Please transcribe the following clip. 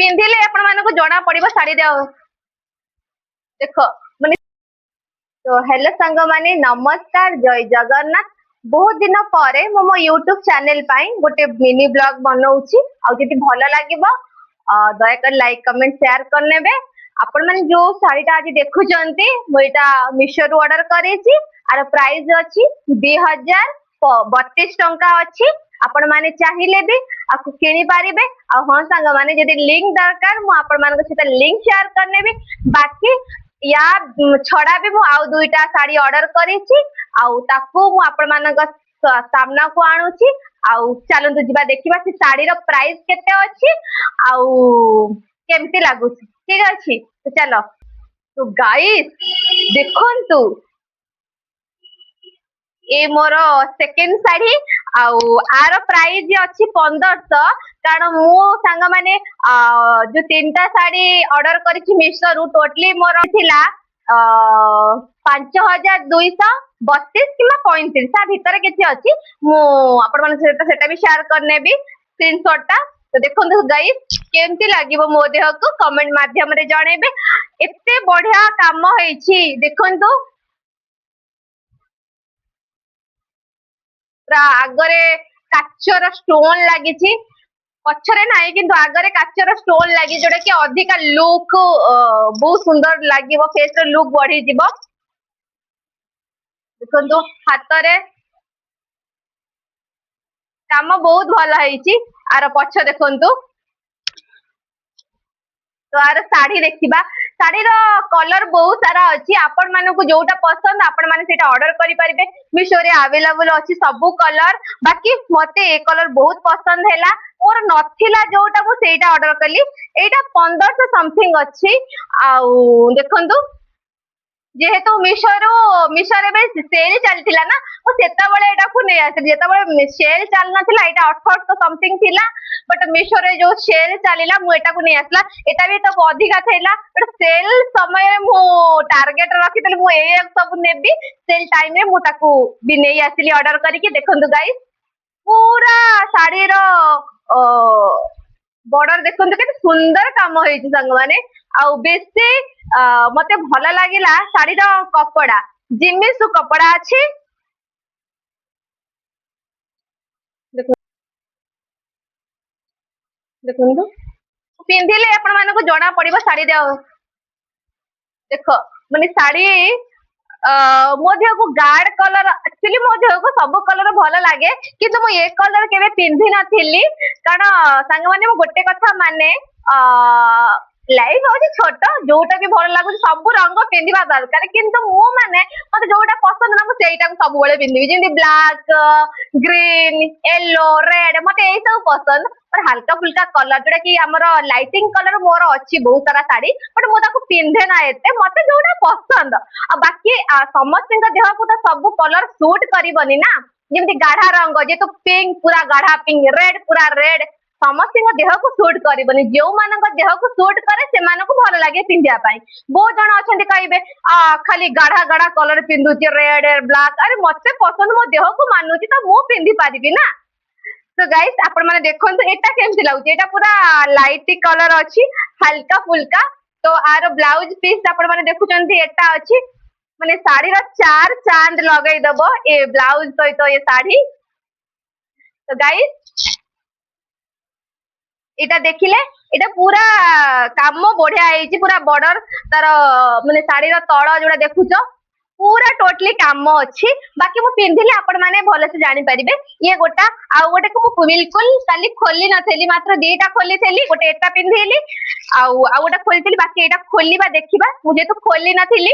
पिंधिले आपण मानको जना पड़िबो साड़ी दे देखो माने। तो हेलो संग माने नमस्कार जय जगन्नाथ। बहुत दिन पर मो यूट्यूब चैनल गोटे मिनी ब्लॉग बनाऊँगी आदि भल लगे दयाकर लाइक कमेंट शेयर करने। आपण मैंने जो शाढ़ीटा आज देखुं मुझा मीशो रु ऑर्डर करी आर प्राइस अच्छी 2032 टंका अच्छी। आपण माने चाहिए भी आपको किनी पारिबे। हाँ सांग माने जदि लिंक दरकार मु आपण मानक सहित लिंक शेयर करने भी। बाकी या छड़ा भी मु आउ दुईटा साड़ी ऑर्डर करी आउ ताकू मु आपण मानक सामना को आणुची। आउ चलंतु जिबा देखिबा से साड़ी रो प्राइस केते अछि आउ केमती लागुची। ठीक अछि तो चलो। तो गाइस देखंतु ए more second sari are price अच्छी 1500। कारण मु सांग माने जो तीनटा साड़ी ऑर्डर करी मीशो रु टोटली मोर थिला 5232 किंवा 35 ता भीतर केछि अछि मु आपण मन सेटा भी शेयर करने भी स्क्रीनशॉट टा। तो देखो गाइस केमती लागिवो मो देह को कमेंट माध्यम रे जणेबे। एते बढ़िया काम होईछि देखंतु आगरे काचर स्टोन लगी पछरे ना किंतु आगरे काचर स्टोन लगी जोटा कि अधिका लुक बहुत सुंदर लगे फेस लुक बढ़ी जीव। देखो हाथ रे काम बहुत भल है आर पछ देखंतु। तो आर साड़ी देखिबा साड़ी रो कलर बहुत सारा अच्छी आपण मानकु जोटा पसंद आपण माने सेटा ऑर्डर करि परिबे। मीशो रे अवेलेबल अच्छी सबु कलर। बाकी मते ए कलर बहुत पसंद हैला मोर नथिला जोटा मु सेटा ऑर्डर कली एटा 1500 समथिंग अच्छी। आउ देखंतु जेहेतु मीशो रे सेल चलथिला ना मु सेता बळे एटा को नै आसे जेता बळे सेल चल नथिला एटा 1800 समथिंग थिला। बट मीशो रे जो सेल चलिला मु एटा को नै आसला एटा भी तो अधिका थिला। बट सेल समय मु टारगेट रखितले मु ए सब नेबी सेल टाइम रे मु ताकू भी नै आसिली ऑर्डर करिके। देखंतु गाइस पूरा साड़ी रो बॉर्डर देखंतु केते सुंदर काम होईछि संग माने। आउ बेसी मते भल लागिला साड़ी रो कपड़ा जिमिसु कपड़ा अछि। देखो देखंतु पिंधिले आपण मानको जना पड़िबो साड़ी दे देखो माने साड़ी मो देह को गार्ड कलर एक्चुअली मो देह को सब कलर भल लगे किंतु मु ए कलर केबे पिंधि नथिली। कारण संग माने मु गोटे कथा माने लाइफ होची छोट जोटा भी भल लागु सब रंग पिंधिबा दरकार। किंतु मु माने मते जोटा पसंद ना मु सेटा को सब बेले पिंधिबी जेंति ब्लैक ग्रीन येलो रेड मते ए सब पसंद। पर हल्का फुल्का कलर जोटा कि हमर लाइटिंग कलर मोर अच्छी बहुत सारा साड़ी बट मु ताको पिंधे ना एते मते जोटा पसंद। आ बाकी समस्त देह को तो सब कलर सूट करबनी ना जेमती गाढ़ा रंग जे तो पिंक पूरा गाढ़ा पिंक रेड पूरा रेड समस्त देह को सूट करबनी। जो मानक देह को सूट करे से मानको भल लागे पिंधिया पाई। बहुत जण अछंती कहबे खाली गाढ़ा गाढ़ा कलर पिंधुची रेड ब्लैक अरे मते पसंद मो देह को मानुची तो मु पिंधि पारिबी ना। तो गाइस आपण माने देखंतु एटा केमती लागुची एटा पूरा लाइट कलर अछि हल्का फुल्का। तो आरो ब्लाउज पीस आपण माने देखुचंती एटा अछि माने साड़ी रो चार चांद लगई दबो ए ब्लाउज तो ये साड़ी। तो गाइस एटा देखिले एटा पूरा काम बढ़िया है पूरा बॉर्डर तार माने साड़ी रो तळ जोडा देखुचो पूरा टोटली काम अच्छी। बाकी मु पिंधिले आपण माने भले से जानि परिबे। ये गोटा आ गोटे को मु बिल्कुल काली खोली नथेली मात्र दीटा खोली थेली गोटे एटा पिंधिली आ गोटा खोली थेली बाकी एटा खोलीबा देखिबा मु जे तो खोली नथेली